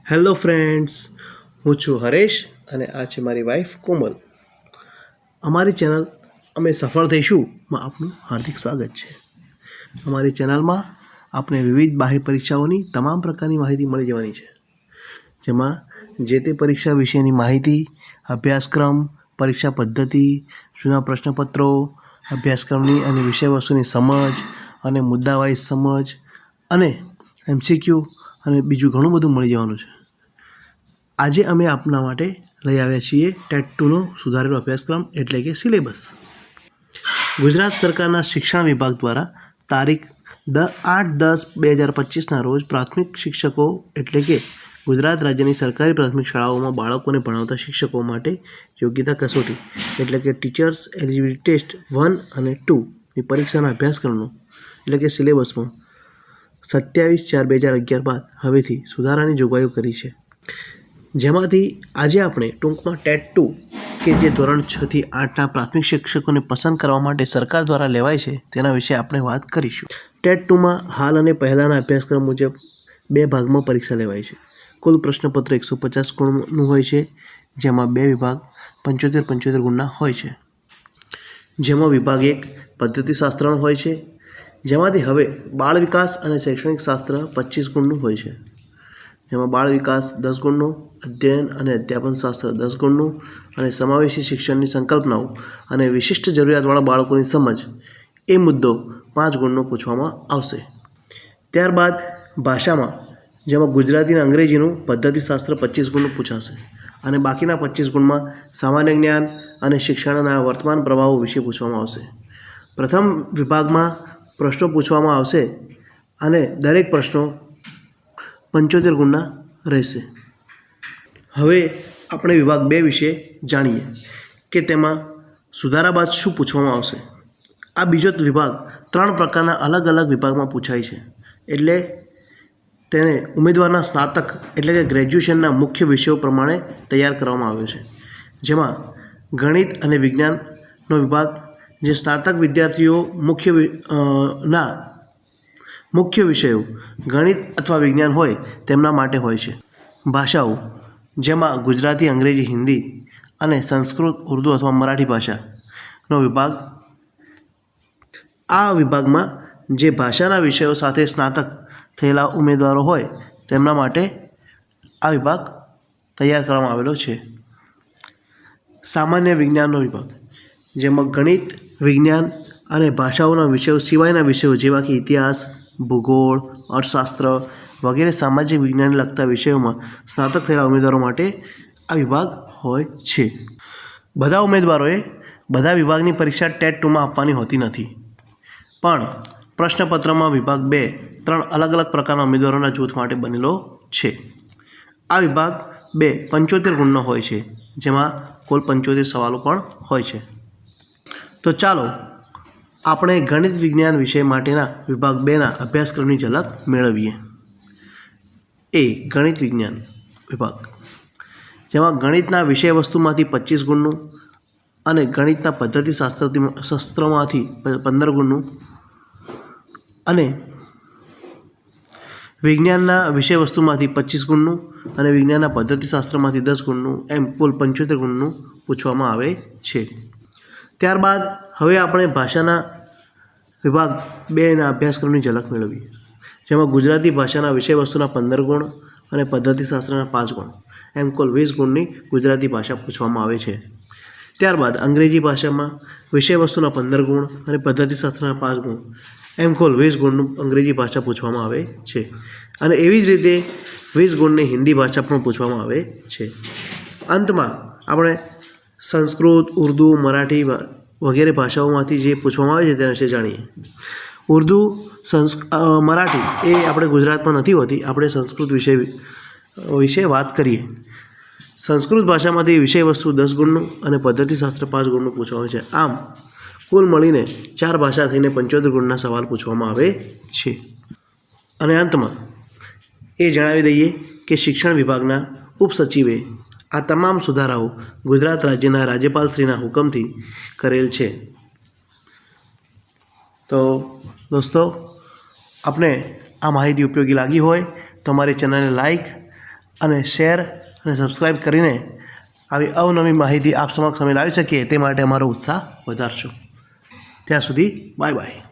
Hello friends, હું છું હરેશ અને આ છે મારી વાઈફ કોમલ. અમારી ચેનલ અમે સફળ થઈશુંમાં આપનું હાર્દિક સ્વાગત છે. અમારી ચેનલમાં આપણે વિવિધ બાહ્ય પરીક્ષાઓની તમામ પ્રકારની માહિતી મળી જવાની છે, જેમાં જે તે પરીક્ષા વિશેની માહિતી, અભ્યાસક્રમ, પરીક્ષા પદ્ધતિ, જૂના પ્રશ્નપત્રો, અભ્યાસક્રમની અને વિષયવસ્તુની સમજ અને મુદ્દાવાઇઝ સમજ અને MCQ અને બીજું ઘણું બધું મળી જવાનું છે. આજે અમે આપના માટે લઈ આવ્યા છીએ ટેટ 2નો સુધારેલો અભ્યાસક્રમ એટલે કે સિલેબસ. ગુજરાત સરકારના શિક્ષણ વિભાગ દ્વારા તારીખ 8-10-2025ના રોજ પ્રાથમિક શિક્ષકો એટલે કે ગુજરાત રાજ્યની સરકારી પ્રાથમિક શાળાઓમાં બાળકોને ભણાવતા શિક્ષકો માટે યોગ્યતા કસોટી એટલે કે ટીચર્સ એલિજિબિલિટી ટેસ્ટ 1 અને 2ની પરીક્ષાના અભ્યાસક્રમનો એટલે કે સિલેબસમાં 27/4/2011 બાદ હવેથી સુધારાની જોગવાઈઓ કરી છે, જેમાંથી આજે આપણે ટૂંકમાં ટેટ 2 કે જે ધોરણ 6 થી 8ના પ્રાથમિક શિક્ષકોને પસંદ કરવા માટે સરકાર દ્વારા લેવાય છે તેના વિશે આપણે વાત કરીશું. ટેટ 2માં હાલ અને પહેલાંના અભ્યાસક્રમ મુજબ 2 ભાગમાં પરીક્ષા લેવાય છે. કુલ પ્રશ્નપત્ર 150 ગુણનું હોય છે, જેમાં 2 વિભાગ 75-75 ગુણના હોય છે. જેમાં વિભાગ 1 પદ્ધતિશાસ્ત્રનો હોય છે, જેમાંથી હવે બાળ વિકાસ અને શૈક્ષણિક શાસ્ત્ર 25 ગુણનું હોય છે. જેમાં બાળ વિકાસ 10 ગુણનું, અધ્યયન અને અધ્યાપન શાસ્ત્ર 10 ગુણનું અને સમાવેશી શિક્ષણની સંકલ્પનાઓ અને વિશિષ્ટ જરૂરિયાતવાળા બાળકોની સમજ એ મુદ્દો 5 ગુણનો પૂછવામાં આવશે. ત્યારબાદ ભાષામાં, જેમાં ગુજરાતી અને અંગ્રેજીનું પદ્ધતિશાસ્ત્ર 25 ગુણનું પૂછાશે અને બાકીના 25 ગુણમાં સામાન્ય જ્ઞાન અને શિક્ષણના વર્તમાન પ્રવાહો વિશે પૂછવામાં આવશે. પ્રથમ વિભાગમાં પ્રશ્નો પૂછવામાં આવશે અને દરેક પ્રશ્નો 75 ગુણના રહેશે. હવે આપણે વિભાગ 2 વિશે જાણીએ કે તેમાં સુધારા બાદ શું પૂછવામાં આવશે. આ બીજો વિભાગ 3 પ્રકારના અલગ અલગ વિભાગમાં પૂછાય છે, એટલે તેને ઉમેદવારના સ્નાતક એટલે કે ગ્રેજ્યુએશનના મુખ્ય વિષયો પ્રમાણે તૈયાર કરવામાં આવ્યો છે. જેમાં ગણિત અને વિજ્ઞાનનો વિભાગ, જે સ્નાતક વિદ્યાર્થીઓ મુખ્ય વિષયો ગણિત અથવા વિજ્ઞાન હોય તેમના માટે હોય છે. ભાષાઓ, જેમાં ગુજરાતી, અંગ્રેજી, હિન્દી અને સંસ્કૃત, ઉર્દૂ અથવા મરાઠી ભાષાનો વિભાગ. આ વિભાગમાં જે ભાષાના વિષયો સાથે સ્નાતક થયેલા ઉમેદવારો હોય તેમના માટે આ વિભાગ તૈયાર કરવામાં આવેલો છે. સામાન્ય વિજ્ઞાનનો વિભાગ, જેમાં ગણિત, વિજ્ઞાન અને ભાષાઓના વિષયો સિવાયના વિષયો જેવા કે ઇતિહાસ, ભૂગોળ, અર્થશાસ્ત્ર વગેરે સામાજિક વિજ્ઞાનને લગતા વિષયોમાં સ્નાતક થયેલા ઉમેદવારો માટે આ વિભાગ હોય છે. બધા ઉમેદવારોએ બધા વિભાગની પરીક્ષા ટેટ 2માં આપવાની હોતી નથી, પણ પ્રશ્નપત્રમાં વિભાગ 2 3 અલગ અલગ પ્રકારના ઉમેદવારોના જૂથ માટે બનેલો છે. આ વિભાગ 2 75 ગુણનો હોય છે, જેમાં કુલ 75 સવાલો પણ હોય છે. તો ચાલો આપણે ગણિત વિજ્ઞાન વિષય માટેના વિભાગ 2ના અભ્યાસક્રમની ઝલક મેળવીએ. ગણિત વિજ્ઞાન વિભાગ, જેમાં ગણિતના વિષય વસ્તુમાંથી 25 ગુણનું અને ગણિતના પદ્ધતિશાસ્ત્રમાંથી 15 ગુણનું અને વિજ્ઞાનના વિષય વસ્તુમાંથી 25 ગુણનું અને વિજ્ઞાનના પદ્ધતિશાસ્ત્રમાંથી 10 ગુણનું, એમ કુલ 75 ગુણનું પૂછવામાં આવે છે. ત્યારબાદ હવે આપણે ભાષાના વિભાગ 2ના અભ્યાસક્રમની ઝલક મેળવીએ, જેમાં ગુજરાતી ભાષાના વિષય વસ્તુના 15 ગુણ અને પદ્ધતિશાસ્ત્રના 5 ગુણ, એમ કુલ 20 ગુણની ગુજરાતી ભાષા પૂછવામાં આવે છે. ત્યારબાદ અંગ્રેજી ભાષામાં વિષય વસ્તુના 15 ગુણ અને પદ્ધતિશાસ્ત્રના 5 ગુણ, એમ કુલ 20 ગુણનું અંગ્રેજી ભાષા પૂછવામાં આવે છે. અને એવી જ રીતે 20 ગુણની હિન્દી ભાષા પણ પૂછવામાં આવે છે. અંતમાં આપણે સંસ્કૃત, ઉર્દૂ, મરાઠી વગેરે ભાષાઓમાંથી જે પૂછવામાં આવે છે તેના વિશે જાણીએ. ઉર્દૂ, મરાઠી એ આપણે ગુજરાતમાં નથી હોતી, આપણે સંસ્કૃત વિશે વાત કરીએ. સંસ્કૃત ભાષામાંથી વિષય વસ્તુ 10 ગુણનું અને પદ્ધતિશાસ્ત્ર 5 ગુણનું પૂછવામાં આવે છે. આમ કુલ મળીને 4 ભાષા થઈને 75 ગુણના સવાલ પૂછવામાં આવે છે. અને અંતમાં એ જણાવી દઈએ કે શિક્ષણ વિભાગના ઉપસચિવે આ તમામ સુધારાઓ ગુજરાત રાજ્યના રાજ્યપાલશ્રીના હુકમથી કરેલ છે. તો દોસ્તો, આપને આ માહિતી ઉપયોગી લાગી હોય તો અમારી ચેનલને લાઈક અને શેર અને સબસ્ક્રાઈબ કરીને આવી અવનવી માહિતી આપ સમક્ષ અમે લાવી શકીએ તે માટે અમારો ઉત્સાહ વધારશો. ત્યાં સુધી બાય બાય.